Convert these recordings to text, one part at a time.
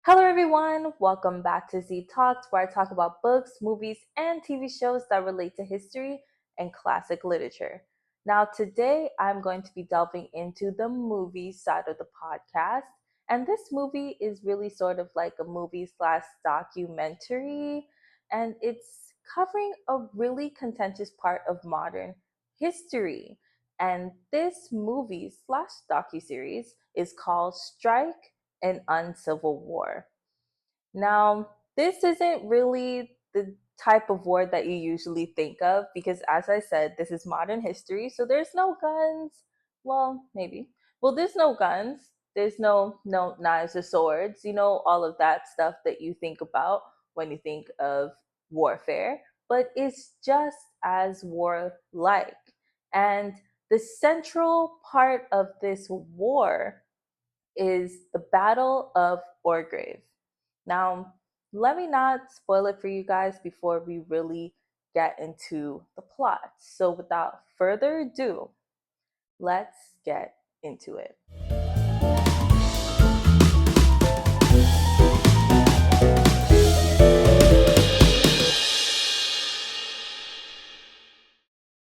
Hello, everyone. Welcome back to ZTalks, where I talk about books, movies, and TV shows that relate to history and classic literature. Now, today I'm going to be delving into the movie side of the podcast. And this movie is really sort of like a movie slash documentary, and it's covering a really contentious part of modern history. And this movie slash docuseries is called Strike and Uncivil War. Now, this isn't really the type of war that you usually think of because, as I said, this is modern history, so there's no guns. Well, maybe. Well, there's no guns. There's no knives or swords. You know all of that stuff that you think about when you think of warfare, but it's just as warlike. And the central part of this war is the Battle of Orgrave. Now, let me not spoil it for you guys before we really get into the plot. So, without further ado, let's get into it.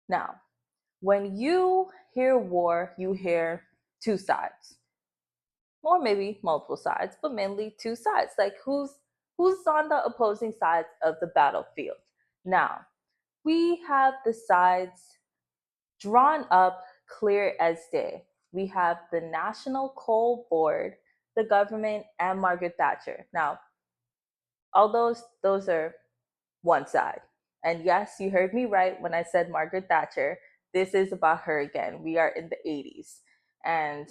Now, when you hear war, you hear two sides, or maybe multiple sides, but mainly two sides. Like who's on the opposing sides of the battlefield? Now, we have the sides drawn up clear as day. We have the National Coal Board, the government, and Margaret Thatcher. Now, all those are one side. And yes, you heard me right when I said Margaret Thatcher. This is about her again. We are in the 80s. And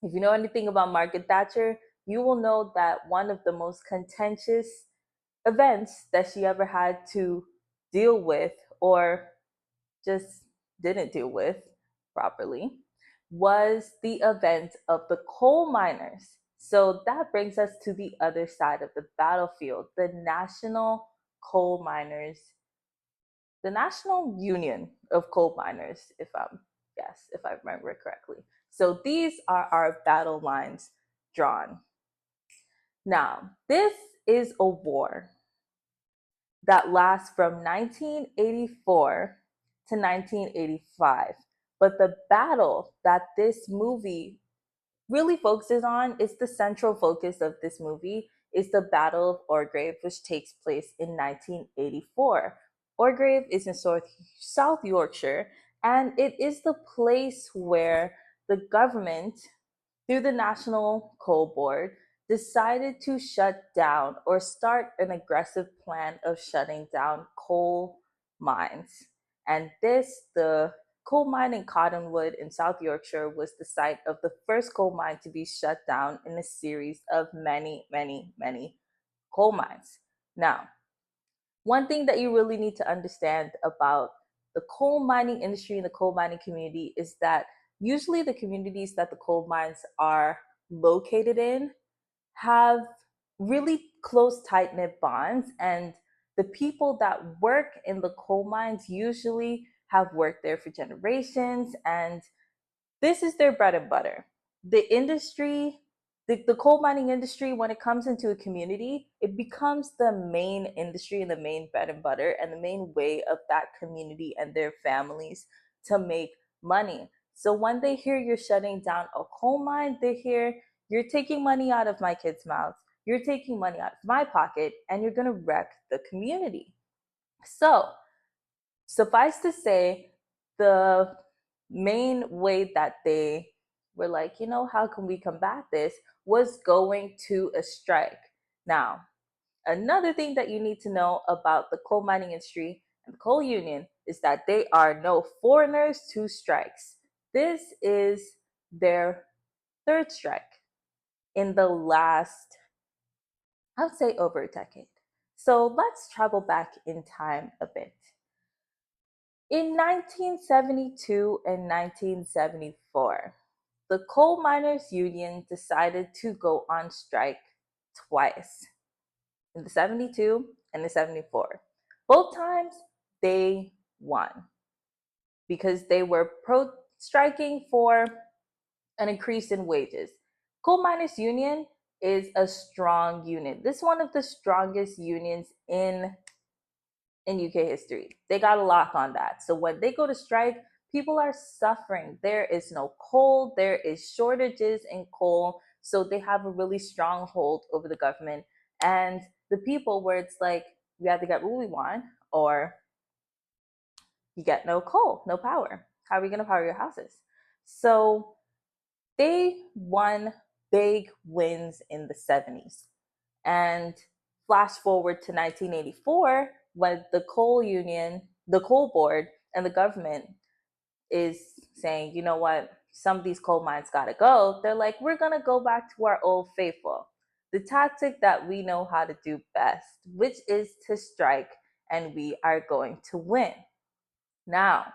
if you know anything about Margaret Thatcher, you will know that one of the most contentious events that she ever had to deal with, or just didn't deal with properly, was the event of the coal miners. So that brings us to the other side of the battlefield, the National Coal Miners, the National Union of Coal Miners, if I remember correctly. So these are our battle lines drawn. Now, this is a war that lasts from 1984 to 1985. But the battle that this movie really focuses on is the central focus of this movie is the Battle of Orgrave, which takes place in 1984. Orgrave is in South Yorkshire, and it is the place where the government, through the National Coal Board, decided to shut down or start an aggressive plan of shutting down coal mines. And the coal mine in Cottonwood in South Yorkshire was the site of the first coal mine to be shut down in a series of many, many, many coal mines. Now, one thing that you really need to understand about the coal mining industry and the coal mining community is that usually the communities that the coal mines are located in have really close, tight knit bonds. And the people that work in the coal mines usually have worked there for generations. And this is their bread and butter. The industry, the coal mining industry, when it comes into a community, it becomes the main industry and the main bread and butter and the main way of that community and their families to make money. So when they hear you're shutting down a coal mine, they hear you're taking money out of my kids' mouths, you're taking money out of my pocket, and you're going to wreck the community. So suffice to say, the main way that they were like, how can we combat this was going to a strike. Now, another thing that you need to know about the coal mining industry and the coal union is that they are no foreigners to strikes. This is their third strike in the last, I would say, over a decade. So let's travel back in time a bit. In 1972 and 1974, the coal miners union decided to go on strike twice, in the 72 and the 74. Both times they won because they were striking for an increase in wages. Coal miners union is a strong unit. This is one of the strongest unions in UK history. They got a lock on that. So when they go to strike, people are suffering. There is no coal, there is shortages in coal. So they have a really strong hold over the government and the people, where it's like, we have to get what we want, or you get no coal, no power. How are we going to power your houses? So they won big wins in the 70s. And flash forward to 1984, when the coal union, the coal board, and the government is saying, you know what, some of these coal mines got to go. They're like, we're going to go back to our old faithful, the tactic that we know how to do best, which is to strike, and we are going to win. Now,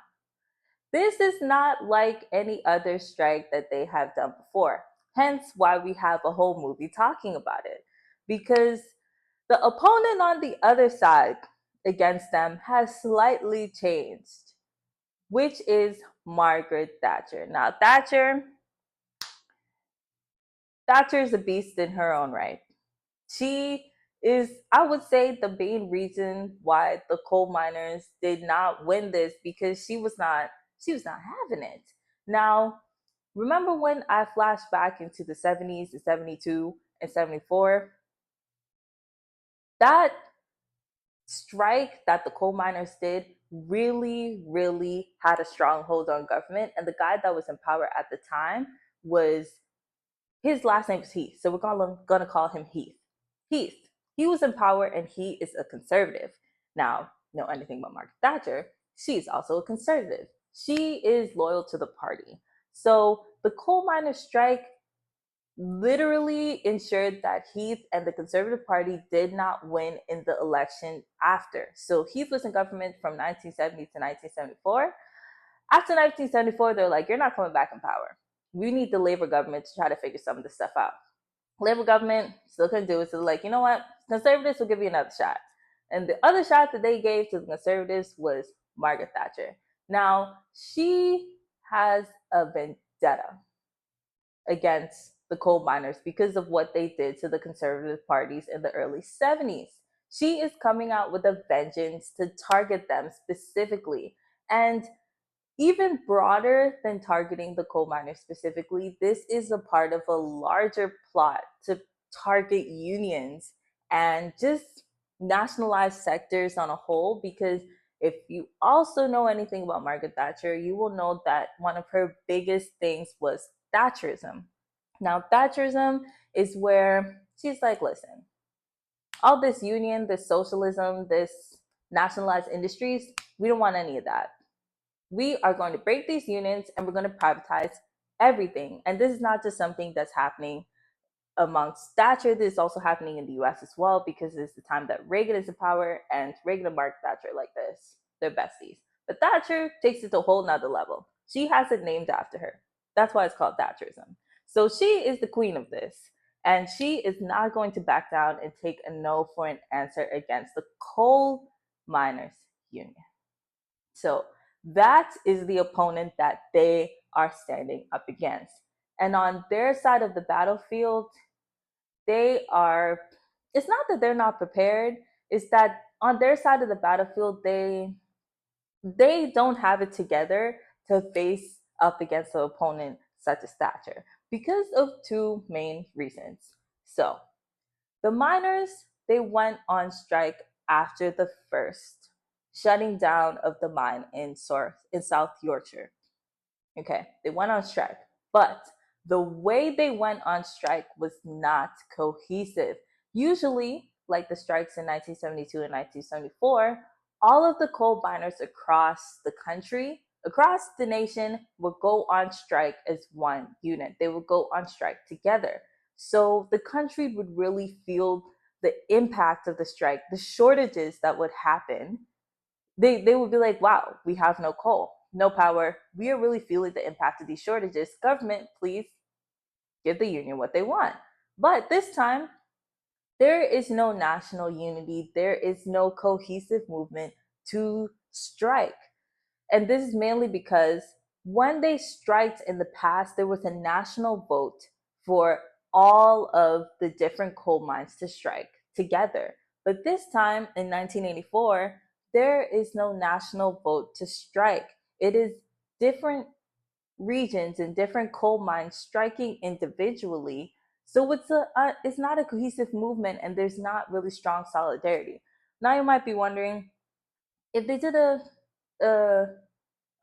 this is not like any other strike that they have done before. Hence why we have a whole movie talking about it. Because the opponent on the other side against them has slightly changed, which is Margaret Thatcher. Now, Thatcher is a beast in her own right. She is, I would say, the main reason why the coal miners did not win this, because she was not having it. Now, remember when I flashed back into the 70s, the 72 and 74? That strike that the coal miners did really, really had a strong hold on government. And the guy that was in power at the time was, his last name was Heath. So we're going to call him Heath. Heath. He was in power and he is a conservative. Now, know anything about Margaret Thatcher, she's also a conservative. She is loyal to the party. So the coal miners' strike literally ensured that Heath and the Conservative Party did not win in the election after. So Heath was in government from 1970 to 1974. After 1974, they're like, you're not coming back in power. We need the Labour government to try to figure some of this stuff out. Labour government still couldn't do it. So they're like, you know what? Conservatives will give you another shot. And the other shot that they gave to the Conservatives was Margaret Thatcher. Now, she has a vendetta against the coal miners because of what they did to the conservative parties in the early 70s. She is coming out with a vengeance to target them specifically. And even broader than targeting the coal miners specifically, this is a part of a larger plot to target unions and just nationalized sectors on a whole. Because if you also know anything about Margaret Thatcher, you will know that one of her biggest things was Thatcherism. Now, Thatcherism is where she's like, listen, all this union, this socialism, this nationalized industries, we don't want any of that. We are going to break these unions and we're going to privatize everything. And this is not just something that's happening amongst Thatcher, this is also happening in the US as well, because it's the time that Reagan is in power, and Reagan and Margaret Thatcher like this. They're besties. But Thatcher takes it to a whole nother level. She has it named after her. That's why it's called Thatcherism. So she is the queen of this. And she is not going to back down and take a no for an answer against the coal miners union. So that is the opponent that they are standing up against. And on their side of the battlefield, they are, it's not that they're not prepared, it's that on their side of the battlefield, they don't have it together to face up against an opponent such as Thatcher because of two main reasons. So the miners, they went on strike after the first shutting down of the mine in South Yorkshire. Okay, they went on strike, but the way they went on strike was not cohesive. Usually, like the strikes in 1972 and 1974, all of the coal miners across the country, across the nation, would go on strike as one unit. They would go on strike together. So the country would really feel the impact of the strike, the shortages that would happen. They would be like, wow, we have no coal, no power. We are really feeling the impact of these shortages. Government, please give the union what they want. But this time, there is no national unity. There is no cohesive movement to strike. And this is mainly because when they striked in the past, there was a national vote for all of the different coal mines to strike together. But this time in 1984, there is no national vote to strike. It is different regions and different coal mines striking individually. So it's not a cohesive movement, and there's not really strong solidarity. Now you might be wondering, if they did a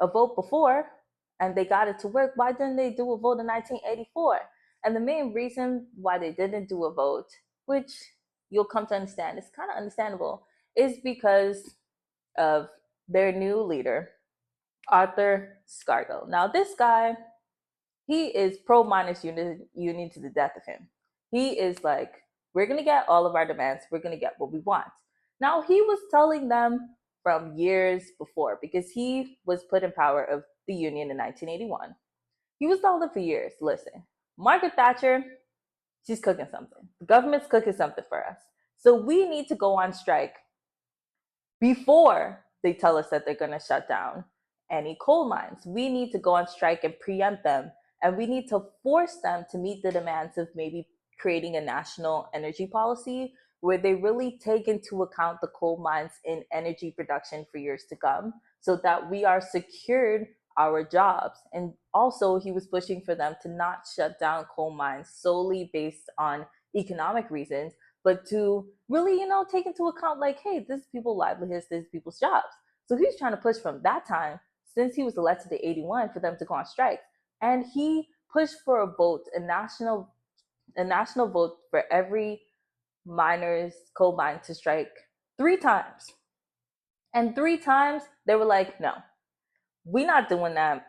a vote before and they got it to work, why didn't they do a vote in 1984? And the main reason why they didn't do a vote, which you'll come to understand, it's kind of understandable, is because of their new leader, Arthur Scargill. Now, this guy, he is pro miners union to the death of him. He is like, we're going to get all of our demands. We're going to get what we want. Now, he was telling them from years before, because he was put in power of the union in 1981. He was telling them for years, listen, Margaret Thatcher, she's cooking something. The government's cooking something for us. So we need to go on strike before they tell us that they're going to shut down any coal mines. We need to go on strike and preempt them, and we need to force them to meet the demands of maybe creating a national energy policy where they really take into account the coal mines in energy production for years to come, so that we are secured our jobs. And also, he was pushing for them to not shut down coal mines solely based on economic reasons, but to really, take into account, like, hey, this is people's livelihoods, this is people's jobs. So he was trying to push from that time, since he was elected in 81, for them to go on strike. And he pushed for a vote, a national vote for every coal mine to strike 3 times. And 3 times they were like, no, we're not doing that.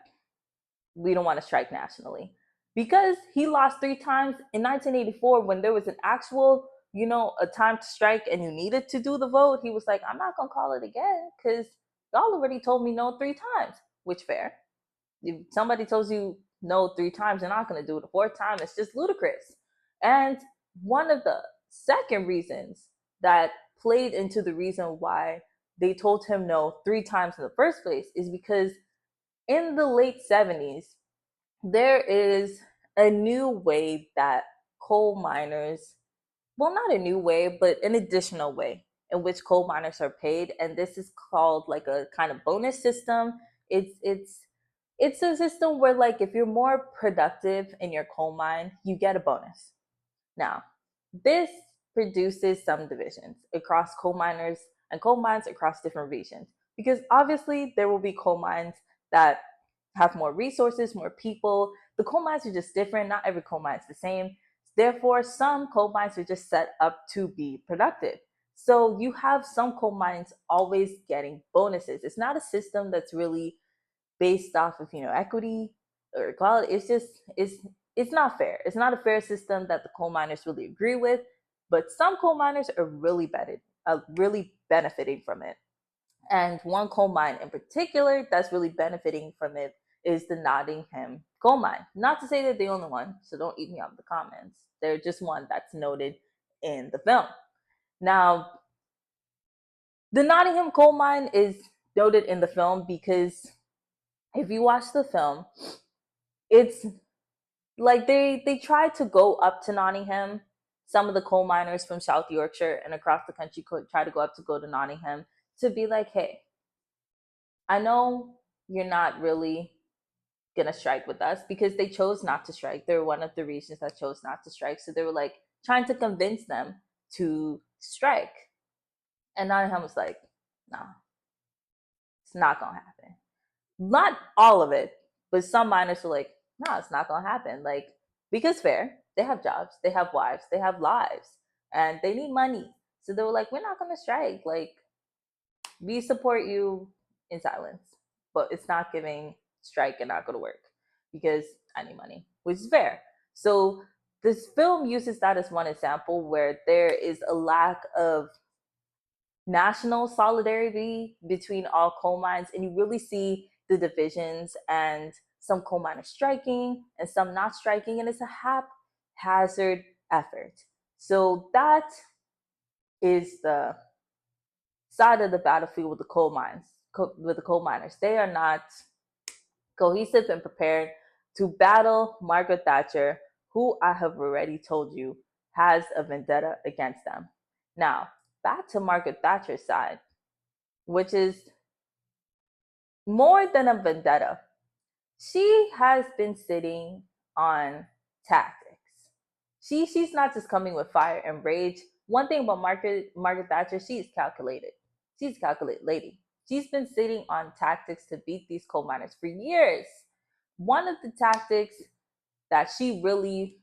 We don't want to strike nationally. Because he lost 3 times in 1984, when there was an actual, a time to strike and you needed to do the vote, he was like, I'm not going to call it again because y'all already told me no 3 times. Which, fair. If somebody tells you no 3 times, you're not going to do it the 4th time. It's just ludicrous. And one of the second reasons that played into the reason why they told him no 3 times in the first place is because in the late 70s, there is a new way that coal miners, well, not a new way, but an additional way in which coal miners are paid. And this is called like a kind of bonus system. It's a system where, like, if you're more productive in your coal mine, you get a bonus. Now, this produces some divisions across coal miners and coal mines across different regions, because obviously there will be coal mines that have more resources, more people. The coal mines are just different. Not every coal mine is the same. Therefore, some coal mines are just set up to be productive. So you have some coal mines always getting bonuses. It's not a system that's really based off of, equity or equality. It's not fair. It's not a fair system that the coal miners really agree with. But some coal miners are really benefiting from it. And one coal mine in particular that's really benefiting from it is the Nottingham coal mine. Not to say that they're the only one, so don't eat me up in the comments. They're just one that's noted in the film. Now, the Nottingham coal mine is noted in the film because if you watch the film, it's like they tried to go up to Nottingham. Some of the coal miners from South Yorkshire and across the country try to go to Nottingham to be like, hey, I know you're not really gonna strike with us, because they chose not to strike. They're one of the regions that chose not to strike. So they were like trying to convince them to strike. And Nottingham was like, no, it's not gonna happen. Not all of it, but some miners were like, no, it's not gonna happen. Like, because fair, they have jobs, they have wives, they have lives, and they need money. So they were like, we're not gonna strike. Like, we support you in silence, but it's not giving strike and not going to work because I need money, which is fair. So this film uses that as one example where there is a lack of national solidarity between all coal mines, and you really see the divisions and some coal miners striking and some not striking, and it's a haphazard effort. So that is the side of the battlefield with the coal miners. They are not cohesive and prepared to battle Margaret Thatcher, who I have already told you has a vendetta against them. Now, back to Margaret Thatcher's side, which is more than a vendetta. She has been sitting on tactics. She's not just coming with fire and rage. One thing about Margaret Thatcher, she's calculated. She's a calculated lady. She's been sitting on tactics to beat these coal miners for years. One of the tactics that she really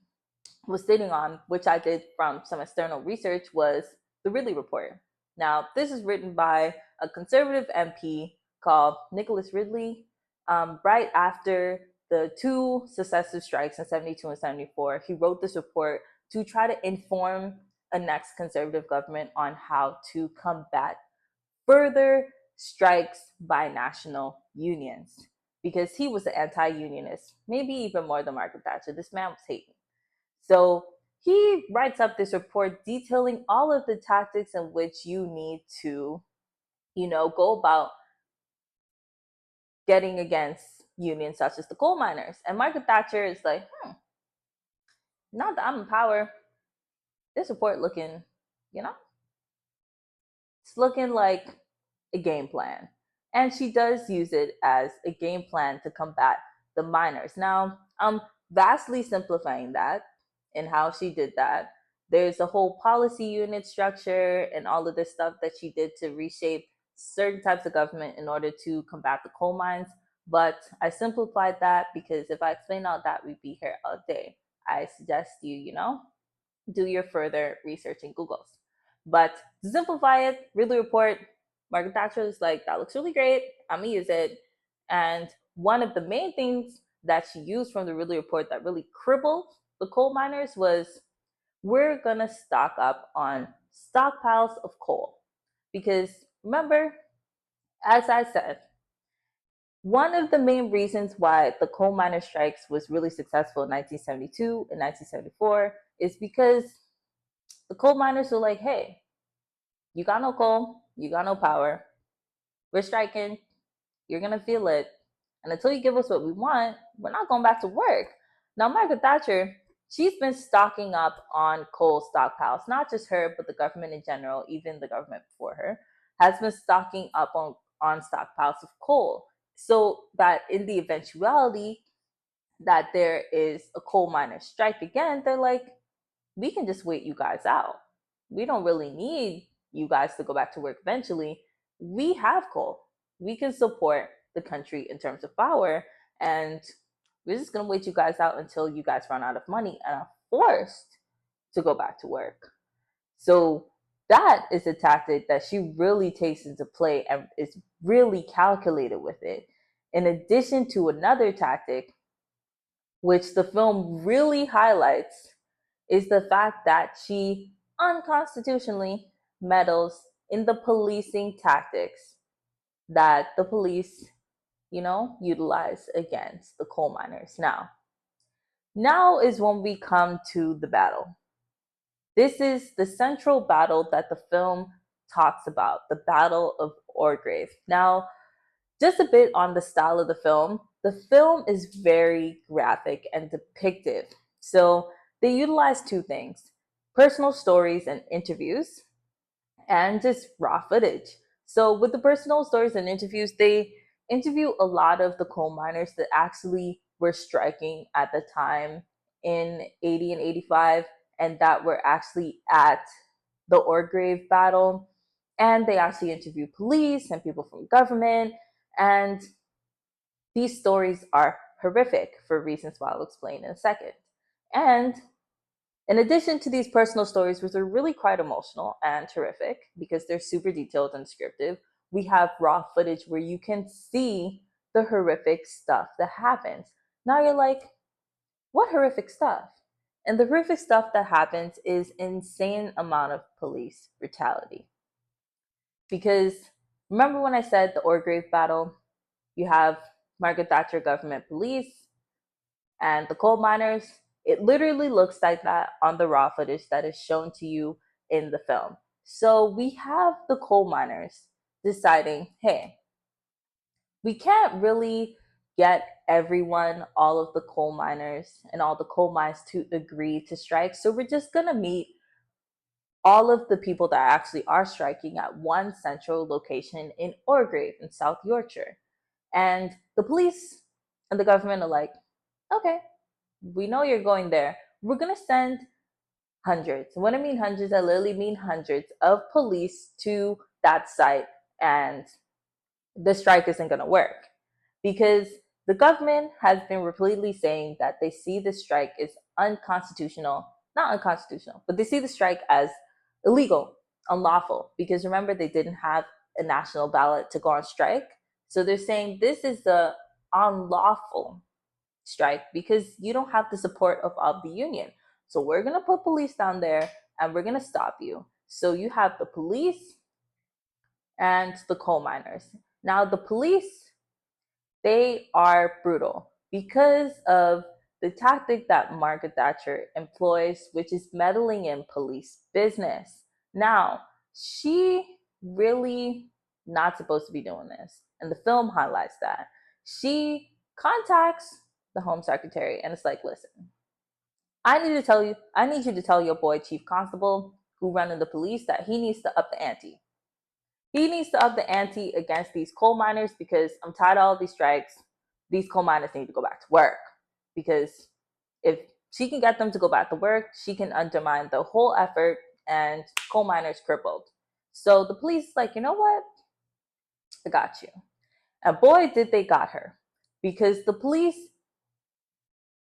was sitting on, which I did from some external research, was the Ridley Report. Now, this is written by a conservative MP called Nicholas Ridley. Right after the two successive strikes in 72 and 74, he wrote this report to try to inform a next conservative government on how to combat further strikes by national unions, because he was an anti-unionist, maybe even more than Margaret Thatcher. This man was hating. So he writes up this report detailing all of the tactics in which you need to, go about getting against unions such as the coal miners. And Margaret Thatcher is like, now that I'm in power, this report looking, it's looking like a game plan. And she does use it as a game plan to combat the miners. Now, I'm vastly simplifying that in how she did that. There's a whole policy unit structure and all of this stuff that she did to reshape certain types of government in order to combat the coal mines. But I simplified that because if I explain all that, we'd be here all day. I suggest you, do your further research in Google's. But to simplify it, Ridley Report, Margaret Thatcher is like, that looks really great. I'm gonna use it. And one of the main things that she used from the Ridley Report that really crippled the coal miners was, we're gonna stock up on stockpiles of coal. Because remember, as I said, one of the main reasons why the coal miner strikes was really successful in 1972 and 1974 is because the coal miners were like, hey, you got no coal, you got no power, we're striking, you're gonna feel it. And until you give us what we want, we're not going back to work. Now, Margaret Thatcher, she's been stocking up on coal stockpiles. Not just her, but the government in general, even the government before her, has been stocking up on stockpiles of coal. So that in the eventuality that there is a coal miner strike again, they're like, we can just wait you guys out. We don't really need you guys to go back to work eventually. We have coal. We can support the country in terms of power, and we're just going to wait you guys out until you guys run out of money and are forced to go back to work. So that is a tactic that she really takes into play and is really calculated with it. In addition to another tactic, which the film really highlights, is the fact that she unconstitutionally meddles in the policing tactics that the police, utilize against the coal miners. Now is when we come to the battle. This is the central battle that the film talks about, the Battle of Orgrave. Now, just a bit on the style of the film. The film is very graphic and depictive. So they utilize two things: personal stories and interviews, and just raw footage. So with the personal stories and interviews, they interview a lot of the coal miners that actually were striking at the time in 80 and 85, and that were actually at the Orgrave battle. And they actually interview police and people from government. And these stories are horrific for reasons why I'll explain in a second. And in addition to these personal stories, which are really quite emotional and terrific because they're super detailed and descriptive, we have raw footage where you can see the horrific stuff that happens. Now you're like, what horrific stuff? And the horrific stuff that happens is insane amount of police brutality. Because remember when I said the Orgrave battle, you have Margaret Thatcher government police and the coal miners. It literally looks like that on the raw footage that is shown to you in the film. So we have the coal miners deciding, hey, we can't really get everyone, all of the coal miners and all the coal mines to agree to strike. So we're just going to meet all of the people that actually are striking at one central location in Orgrave in South Yorkshire. And the police and the government are like, okay, we know you're going there. We're going to send hundreds. When I mean hundreds, I literally mean hundreds of police to that site, and the strike isn't going to work because the government has been repeatedly saying that they see the strike as unconstitutional, not unconstitutional, but they see the strike as illegal, unlawful, because remember, they didn't have a national ballot to go on strike. So they're saying this is the unlawful strike because you don't have the support of the union. So we're going to put police down there and we're going to stop you. So you have the police and the coal miners. Now, the police, they are brutal because of the tactic that Margaret Thatcher employs, which is meddling in police business. Now, she really not supposed to be doing this, and the film highlights that. She contacts the Home Secretary and it's like, listen, I need you to tell your boy Chief Constable who running the police that he needs to up the ante. He needs to up the ante against these coal miners because I'm tired of all these strikes. These coal miners need to go back to work because if she can get them to go back to work, she can undermine the whole effort and coal miners crippled. So the police is like, you know what? I got you. And boy, did they got her because the police,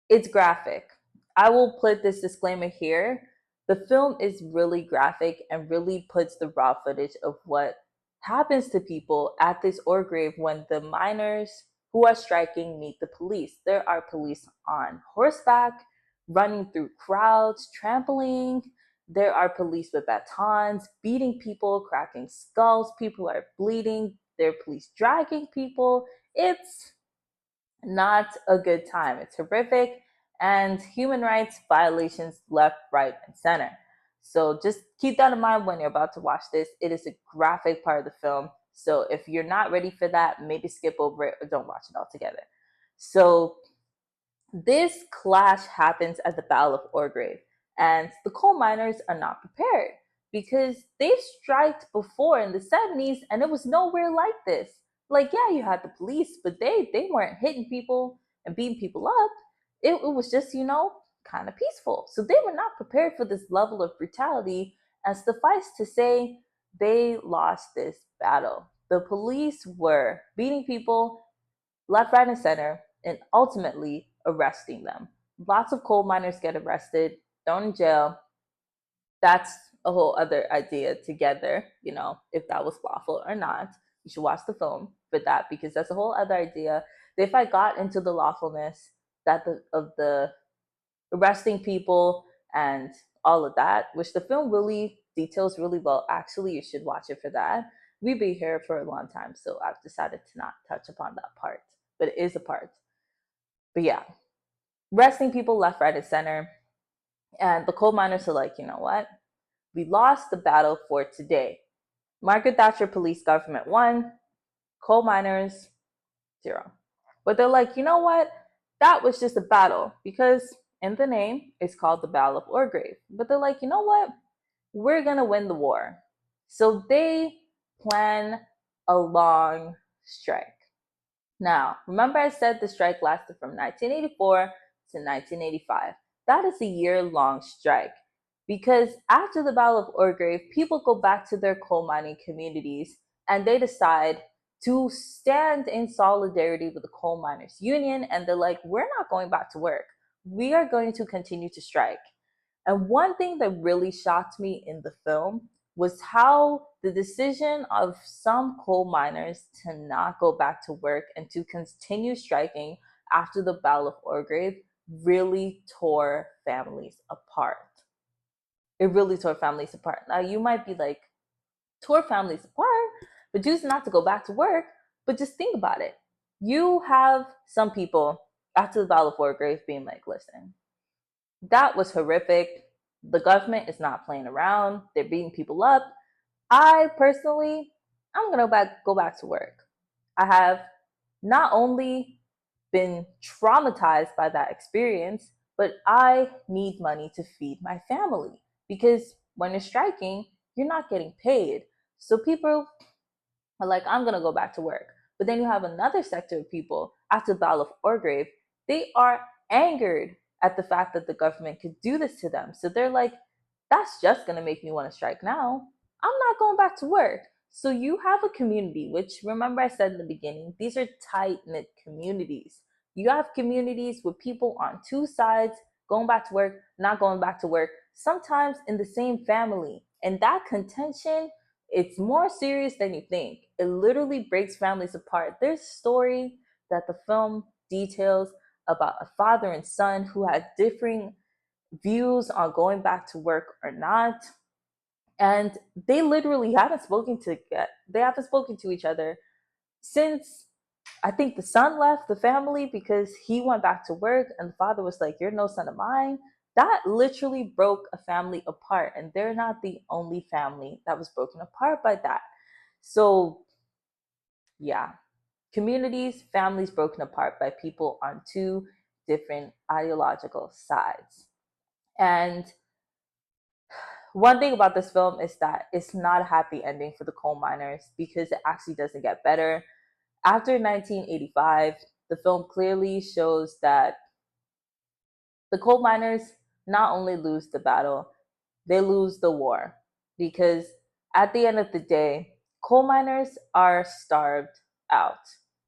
it's graphic. I will put this disclaimer here. The film is really graphic and really puts the raw footage of what happens to people at this Orgrave when the miners who are striking meet the police. There are police on horseback, running through crowds, trampling. There are police with batons, beating people, cracking skulls. People are bleeding. There are police dragging people. It's not a good time. It's horrific, and human rights violations left, right, and center. So just keep that in mind when you're about to watch this. It is a graphic part of the film. So if you're not ready for that, maybe skip over it or don't watch it altogether. So this clash happens at the Battle of Orgrave, and the coal miners are not prepared because they've striked before in the 70s and it was nowhere like this. Like, yeah, you had the police, but they weren't hitting people and beating people up. It was just, kind of peaceful. So they were not prepared for this level of brutality, and suffice to say, they lost this battle. The police were beating people left, right, and center, and ultimately arresting them. Lots of coal miners get arrested, thrown in jail. That's a whole other idea together, if that was lawful or not. You should watch the film for that because that's a whole other idea. If I got into the lawfulness of the arresting people and all of that, which the film really details really well, actually, you should watch it for that. We've been here for a long time, so I've decided to not touch upon that part, but it is a part. But yeah, arresting people left, right, and center. And the coal miners are like, you know what? We lost the battle for today. Margaret Thatcher police government won, coal miners 0. But they're like, you know what? That was just a battle because in the name it's called the Battle of Orgrave. But they're like, you know what? We're going to win the war. So they plan a long strike. Now, remember I said the strike lasted from 1984 to 1985. That is a year-long strike because after the Battle of Orgrave, people go back to their coal mining communities and they decide to stand in solidarity with the coal miners union, and they're like, we're not going back to work. We are going to continue to strike. And one thing that really shocked me in the film was how the decision of some coal miners to not go back to work and to continue striking after the Battle of Orgrave really tore families apart. It really tore families apart. Now, you might be like, tore families apart, but choose not to go back to work. But just think about it. You have some people after the Battle of Orgrave being like, listen, that was horrific. The government is not playing around. They're beating people up. I personally, I'm going to go back to work. I have not only been traumatized by that experience, but I need money to feed my family because when you're striking, you're not getting paid. So people are like, I'm going to go back to work. But then you have another sector of people after the Battle of Orgrave, they are angered at the fact that the government could do this to them. So they're like, that's just going to make me want to strike now. I'm not going back to work. So you have a community, which remember I said in the beginning, these are tight knit communities. You have communities with people on two sides going back to work, not going back to work, sometimes in the same family. And that contention, it's more serious than you think. It literally breaks families apart. There's a story that the film details about a father and son who had differing views on going back to work or not. And they literally haven't spoken to each other since I think the son left the family because he went back to work and the father was like, you're no son of mine. That literally broke a family apart. And they're not the only family that was broken apart by that. So, yeah, communities, families broken apart by people on two different ideological sides. And one thing about this film is that it's not a happy ending for the coal miners because it actually doesn't get better. After 1985, the film clearly shows that the coal miners not only lose the battle, they lose the war. Because at the end of the day, coal miners are starved out.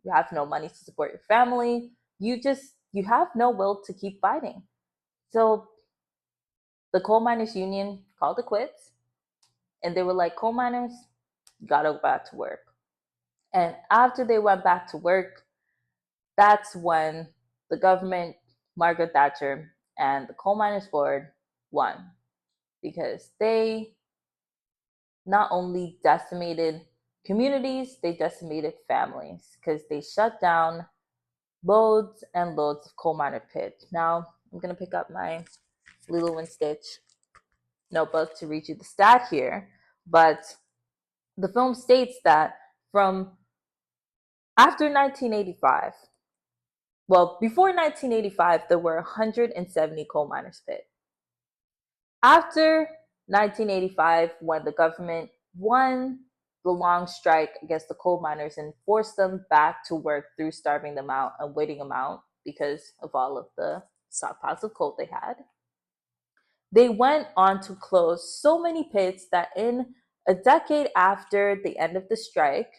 You have no money to support your family. You have no will to keep fighting. So the coal miners union called it quits and they were like, coal miners, gotta go back to work. And after they went back to work, that's when the government, Margaret Thatcher, and the Coal Miners Board won because they not only decimated communities, they decimated families because they shut down loads and loads of coal miner pits. Now, I'm going to pick up my Lilo and Stitch notebook to read you the stat here, but the film states that from after 1985, well, before 1985, there were 170 coal miners pit. After 1985, when the government won the long strike against the coal miners and forced them back to work through starving them out and waiting them out because of all of the stockpiles of coal they had, they went on to close so many pits that in a decade after the end of the strike,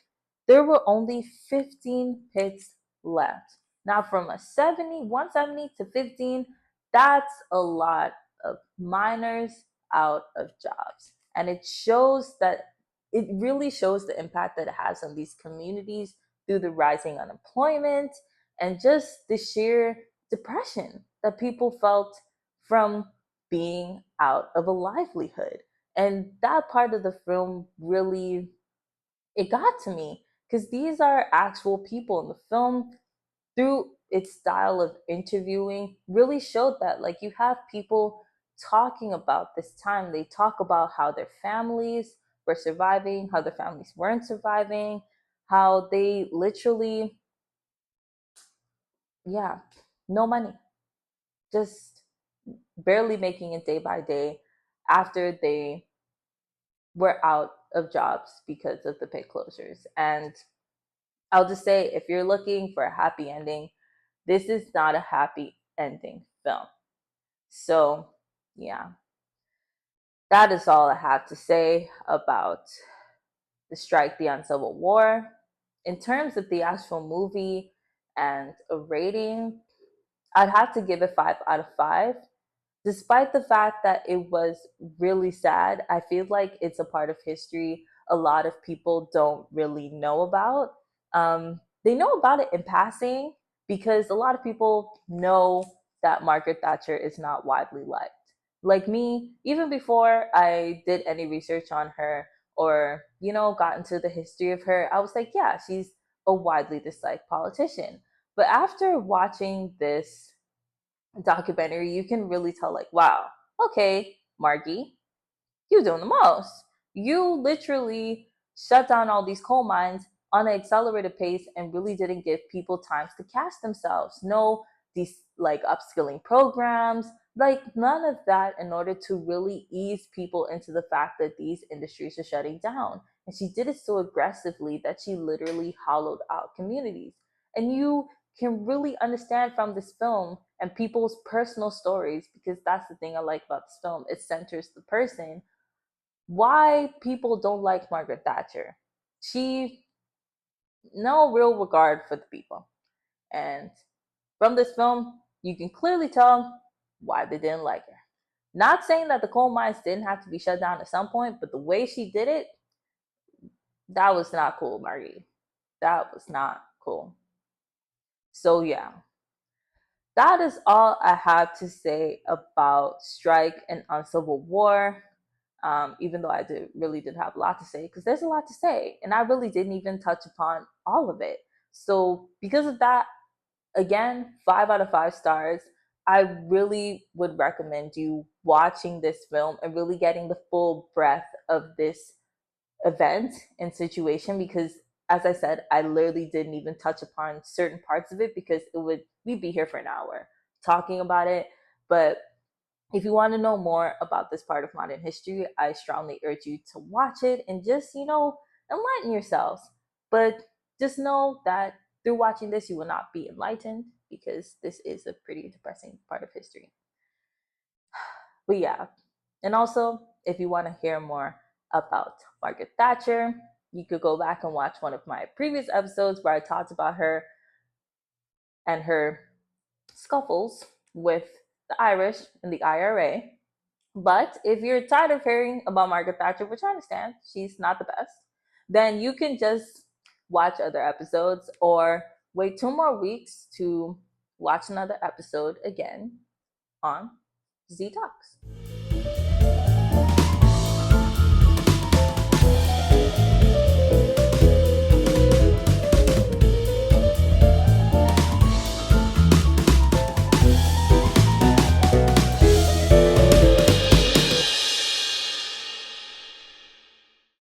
there were only 15 pits left. Now, from 170 to 15, that's a lot of miners out of jobs. And it really shows the impact that it has on these communities through the rising unemployment and just the sheer depression that people felt from being out of a livelihood. And that part of the film really, it got to me because these are actual people in the film. Through its style of interviewing really showed that, like, you have people talking about this time. They talk about how their families were surviving, how their families weren't surviving, how they literally, yeah, no money, just barely making it day by day after they were out of jobs because of the pit closures. And I'll just say, if you're looking for a happy ending, this is not a happy ending film. So, yeah, that is all I have to say about the strike, the Uncivil War. In terms of the actual movie and a rating, I'd have to give it 5 out of 5. Despite the fact that it was really sad, I feel like it's a part of history a lot of people don't really know about. They know about it in passing because a lot of people know that Margaret Thatcher is not widely liked. Like me, even before I did any research on her or, got into the history of her, I was like, yeah, she's a widely disliked politician. But after watching this documentary, you can really tell, like, wow, okay, Margie, you're doing the most. You literally shut down all these coal mines on an accelerated pace and really didn't give people time to cast themselves. No, these like upskilling programs, like none of that in order to really ease people into the fact that these industries are shutting down. And she did it so aggressively that she literally hollowed out communities. And you can really understand from this film and people's personal stories, because that's the thing I like about this film. It centers the person, why people don't like Margaret Thatcher. She no real regard for the people. And from this film, you can clearly tell why they didn't like her. Not saying that the coal mines didn't have to be shut down at some point, but the way she did it, that was not cool, Margie. That was not cool. So yeah, that is all I have to say about strike and Uncivil War. Even though really did have a lot to say, because there's a lot to say, and I really didn't even touch upon all of it. So because of that, again, 5 out of 5 stars. I really would recommend you watching this film and really getting the full breadth of this event and situation, because as I said, I literally didn't even touch upon certain parts of it because we'd be here for an hour talking about it. But if you want to know more about this part of modern history, I strongly urge you to watch it and just, enlighten yourselves. But just know that through watching this, you will not be enlightened, because this is a pretty depressing part of history. But yeah, and also, if you want to hear more about Margaret Thatcher, you could go back and watch one of my previous episodes where I talked about her and her scuffles with the Irish and the IRA. But if you're tired of hearing about Margaret Thatcher, which I understand, she's not the best, then you can just watch other episodes or wait 2 more weeks to watch another episode again on ZTalks.